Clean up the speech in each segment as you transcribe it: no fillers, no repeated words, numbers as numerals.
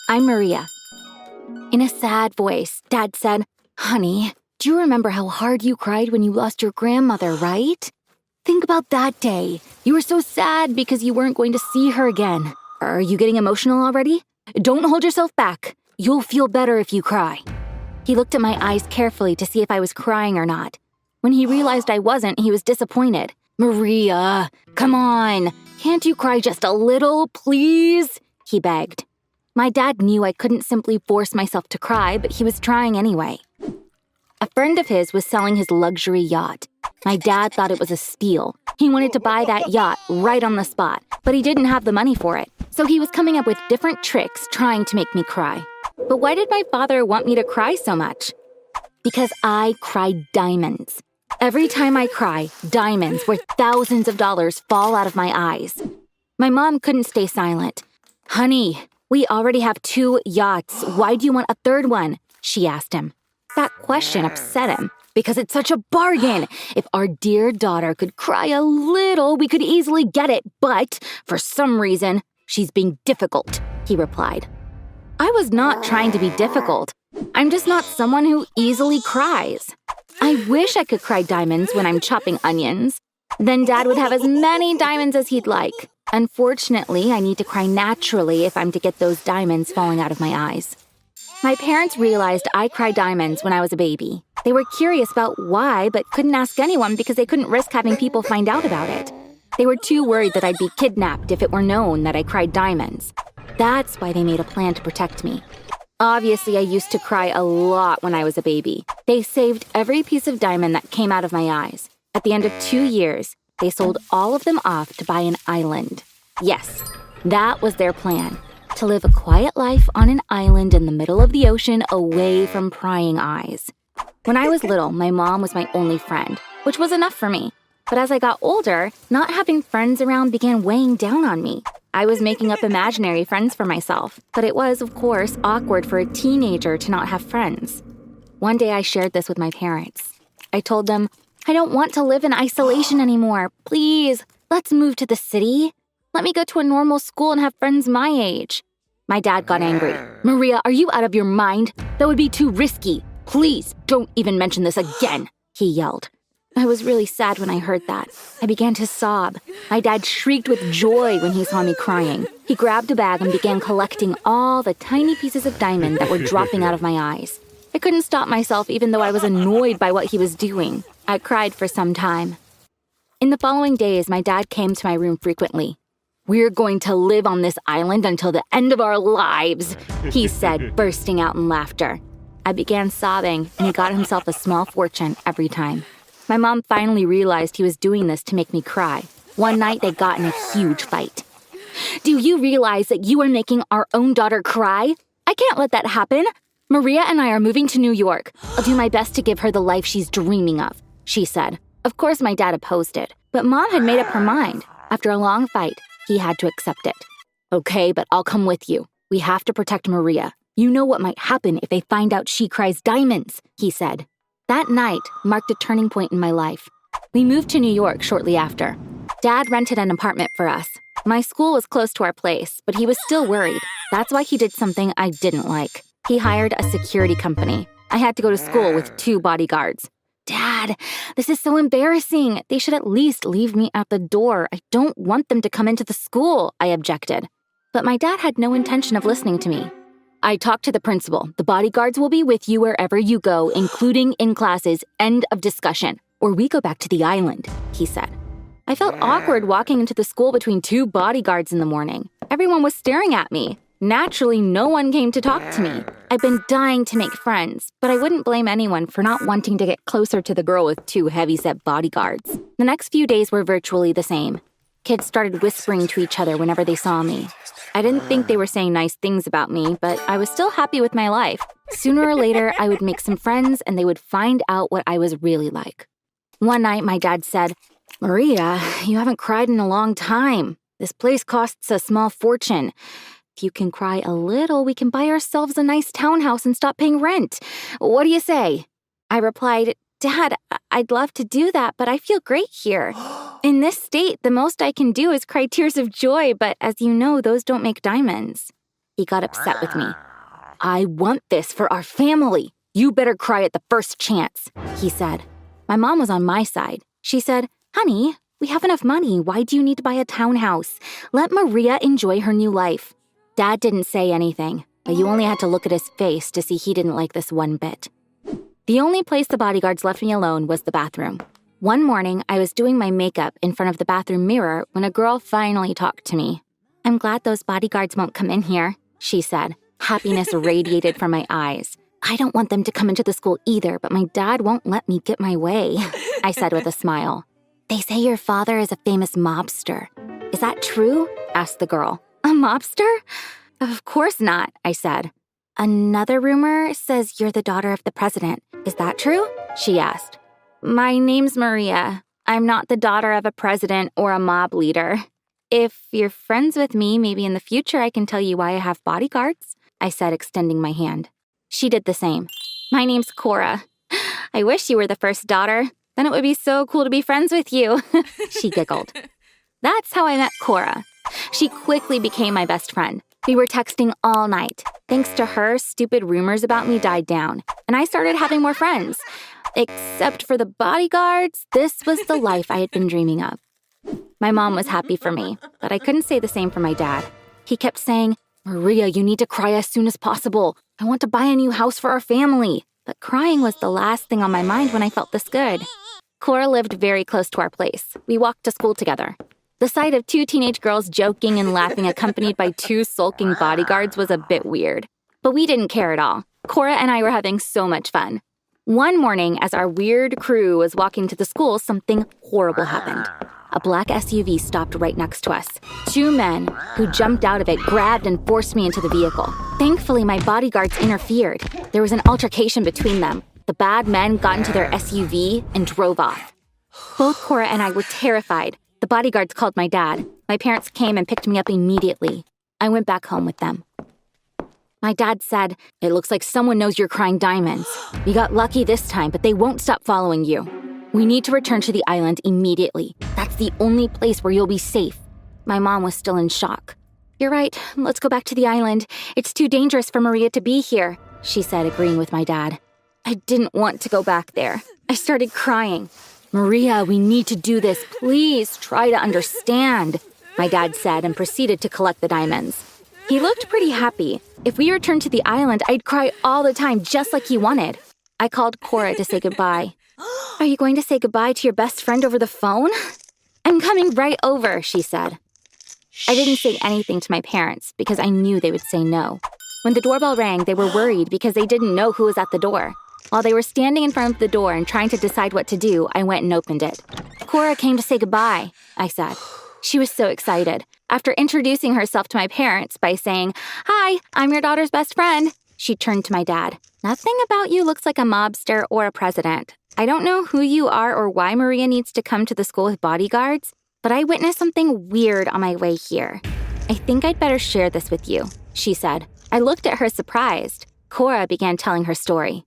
I'm Maria." In a sad voice, Dad said, "Honey, do you remember how hard you cried when you lost your grandmother, right? Think about that day. You were so sad because you weren't going to see her again. Are you getting emotional already? Don't hold yourself back. You'll feel better if you cry." He looked at my eyes carefully to see if I was crying or not. When he realized I wasn't, he was disappointed. "Maria, come on. Can't you cry just a little, please?" he begged. My dad knew I couldn't simply force myself to cry, but he was trying anyway. A friend of his was selling his luxury yacht. My dad thought it was a steal. He wanted to buy that yacht right on the spot, but he didn't have the money for it. So he was coming up with different tricks trying to make me cry. But why did my father want me to cry so much? Because I cry diamonds. Every time I cry, diamonds worth thousands of dollars fall out of my eyes. My mom couldn't stay silent. "Honey, we already have 2 yachts. Why do you want a 3rd one?" she asked him. That question upset him because it's such a bargain. If our dear daughter could cry a little, we could easily get it. But for some reason, she's being difficult, he replied. I was not trying to be difficult. I'm just not someone who easily cries. I wish I could cry diamonds when I'm chopping onions. Then Dad would have as many diamonds as he'd like. Unfortunately, I need to cry naturally if I'm to get those diamonds falling out of my eyes. My parents realized I cried diamonds when I was a baby. They were curious about why, but couldn't ask anyone because they couldn't risk having people find out about it. They were too worried that I'd be kidnapped if it were known that I cried diamonds. That's why they made a plan to protect me. Obviously, I used to cry a lot when I was a baby. They saved every piece of diamond that came out of my eyes. At the end of 2 years, they sold all of them off to buy an island. Yes, that was their plan. To live a quiet life on an island in the middle of the ocean away from prying eyes. When I was little, my mom was my only friend, which was enough for me. But as I got older, not having friends around began weighing down on me. I was making up imaginary friends for myself, but it was, of course, awkward for a teenager to not have friends. One day I shared this with my parents. I told them, "I don't want to live in isolation anymore. Please, let's move to the city. Let me go to a normal school and have friends my age." My dad got angry. "Maria, are you out of your mind? That would be too risky. Please, don't even mention this again," he yelled. I was really sad when I heard that. I began to sob. My dad shrieked with joy when he saw me crying. He grabbed a bag and began collecting all the tiny pieces of diamond that were dropping out of my eyes. I couldn't stop myself even though I was annoyed by what he was doing. I cried for some time. In the following days, my dad came to my room frequently. "We're going to live on this island until the end of our lives," he said, bursting out in laughter. I began sobbing, and he got himself a small fortune every time. My mom finally realized he was doing this to make me cry. One night, they got in a huge fight. "Do you realize that you are making our own daughter cry? I can't let that happen. Maria and I are moving to New York. I'll do my best to give her the life she's dreaming of," she said. Of course, my dad opposed it, but Mom had made up her mind. After a long fight, he had to accept it. "Okay, but I'll come with you. We have to protect Maria. You know what might happen if they find out she cries diamonds," he said. That night marked a turning point in my life. We moved to New York shortly after. Dad rented an apartment for us. My school was close to our place, but he was still worried. That's why he did something I didn't like. He hired a security company. I had to go to school with 2 bodyguards. "Dad, this is so embarrassing. They should at least leave me at the door. I don't want them to come into the school," I objected. But my dad had no intention of listening to me. "I talked to the principal. The bodyguards will be with you wherever you go, including in classes. End of discussion. Or we go back to the island," he said. I felt awkward walking into the school between 2 bodyguards in the morning. Everyone was staring at me. Naturally, no one came to talk to me. I've been dying to make friends, but I wouldn't blame anyone for not wanting to get closer to the girl with 2 heavy-set bodyguards. The next few days were virtually the same. Kids started whispering to each other whenever they saw me. I didn't think they were saying nice things about me, but I was still happy with my life. Sooner or later, I would make some friends and they would find out what I was really like. One night, my dad said, "Maria, you haven't cried in a long time. This place costs a small fortune. If you can cry a little, we can buy ourselves a nice townhouse and stop paying rent. What do you say?" I replied, "Dad, I'd love to do that, but I feel great here. In this state, the most I can do is cry tears of joy, but as you know, those don't make diamonds." He got upset with me. I want this for our family. You better cry at the first chance, he said. My mom was on my side. She said, honey, we have enough money. Why do you need to buy a townhouse? Let Maria enjoy her new life. Dad didn't say anything, but you only had to look at his face to see he didn't like this one bit. The only place the bodyguards left me alone was the bathroom. One morning, I was doing my makeup in front of the bathroom mirror when a girl finally talked to me. I'm glad those bodyguards won't come in here, she said. Happiness radiated from my eyes. I don't want them to come into the school either, but my dad won't let me get my way, I said with a smile. They say your father is a famous mobster. Is that true? Asked the girl. A mobster? Of course not, I said. Another rumor says you're the daughter of the president. Is that true? She asked. My name's Maria. I'm not the daughter of a president or a mob leader. If you're friends with me, maybe in the future I can tell you why I have bodyguards, I said, extending my hand. She did the same. My name's Cora. I wish you were the first daughter. Then it would be so cool to be friends with you, she giggled. That's how I met Cora. She quickly became my best friend. We were texting all night. Thanks to her, stupid rumors about me died down, and I started having more friends. Except for the bodyguards, this was the life I had been dreaming of. My mom was happy for me, but I couldn't say the same for my dad. He kept saying, Maria, you need to cry as soon as possible. I want to buy a new house for our family. But crying was the last thing on my mind when I felt this good. Cora lived very close to our place. We walked to school together. The sight of two teenage girls joking and laughing accompanied by two sulking bodyguards was a bit weird. But we didn't care at all. Cora and I were having so much fun. One morning, as our weird crew was walking to the school, something horrible happened. A black SUV stopped right next to us. Two men who jumped out of it grabbed and forced me into the vehicle. Thankfully, my bodyguards interfered. There was an altercation between them. The bad men got into their SUV and drove off. Both Cora and I were terrified. The bodyguards called my dad. My parents came and picked me up immediately. I went back home with them. My dad said, it looks like someone knows you're crying diamonds. You got lucky this time, but they won't stop following you. We need to return to the island immediately. That's the only place where you'll be safe. My mom was still in shock. You're right. Let's go back to the island. It's too dangerous for Maria to be here, she said, agreeing with my dad. I didn't want to go back there. I started crying. Maria, we need to do this. Please try to understand, my dad said and proceeded to collect the diamonds. He looked pretty happy. If we returned to the island, I'd cry all the time just like he wanted. I called Cora to say goodbye. Are you going to say goodbye to your best friend over the phone? I'm coming right over, she said. I didn't say anything to my parents because I knew they would say no. When the doorbell rang, they were worried because they didn't know who was at the door. While they were standing in front of the door and trying to decide what to do, I went and opened it. Cora came to say goodbye, I said. She was so excited. After introducing herself to my parents by saying, Hi, I'm your daughter's best friend, she turned to my dad. Nothing about you looks like a mobster or a president. I don't know who you are or why Maria needs to come to the school with bodyguards, but I witnessed something weird on my way here. I think I'd better share this with you, she said. I looked at her surprised. Cora began telling her story.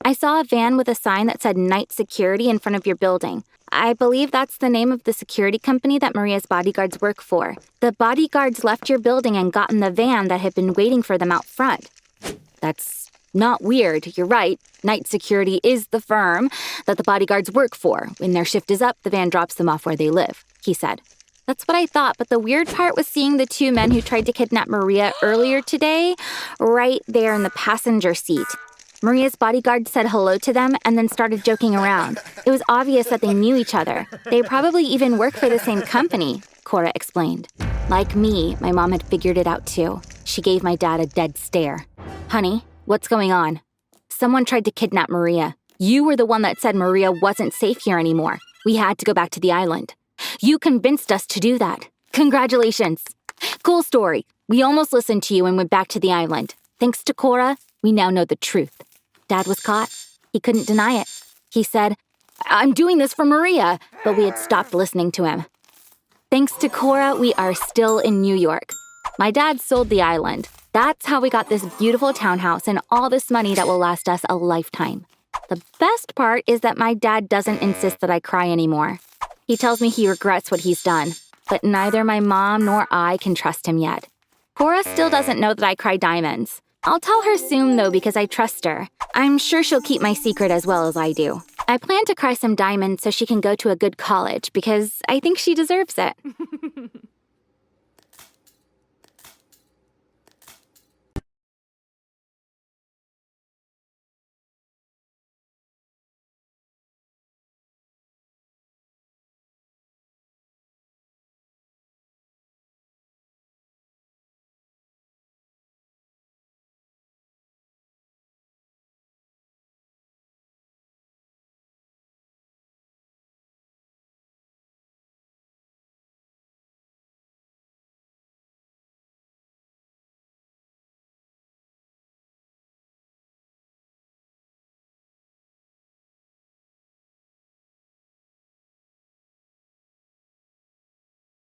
I saw a van with a sign that said Night Security in front of your building. I believe that's the name of the security company that Maria's bodyguards work for. The bodyguards left your building and got in the van that had been waiting for them out front. That's not weird, you're right. Night Security is the firm that the bodyguards work for. When their shift is up, the van drops them off where they live, he said. That's what I thought, but the weird part was seeing the two men who tried to kidnap Maria earlier today right there in the passenger seat. Maria's bodyguard said hello to them and then started joking around. It was obvious that they knew each other. They probably even work for the same company, Cora explained. Like me, my mom had figured it out too. She gave my dad a dead stare. Honey, what's going on? Someone tried to kidnap Maria. You were the one that said Maria wasn't safe here anymore. We had to go back to the island. You convinced us to do that. Congratulations. Cool story. We almost listened to you and went back to the island. Thanks to Cora, we now know the truth. Dad was caught. He couldn't deny it. He said, I'm doing this for Maria, but we had stopped listening to him. Thanks to Cora, we are still in New York. My dad sold the island. That's how we got this beautiful townhouse and all this money that will last us a lifetime. The best part is that my dad doesn't insist that I cry anymore. He tells me he regrets what he's done, but neither my mom nor I can trust him yet. Cora still doesn't know that I cry diamonds. I'll tell her soon, though, because I trust her. I'm sure she'll keep my secret as well as I do. I plan to cry some diamonds so she can go to a good college because I think she deserves it.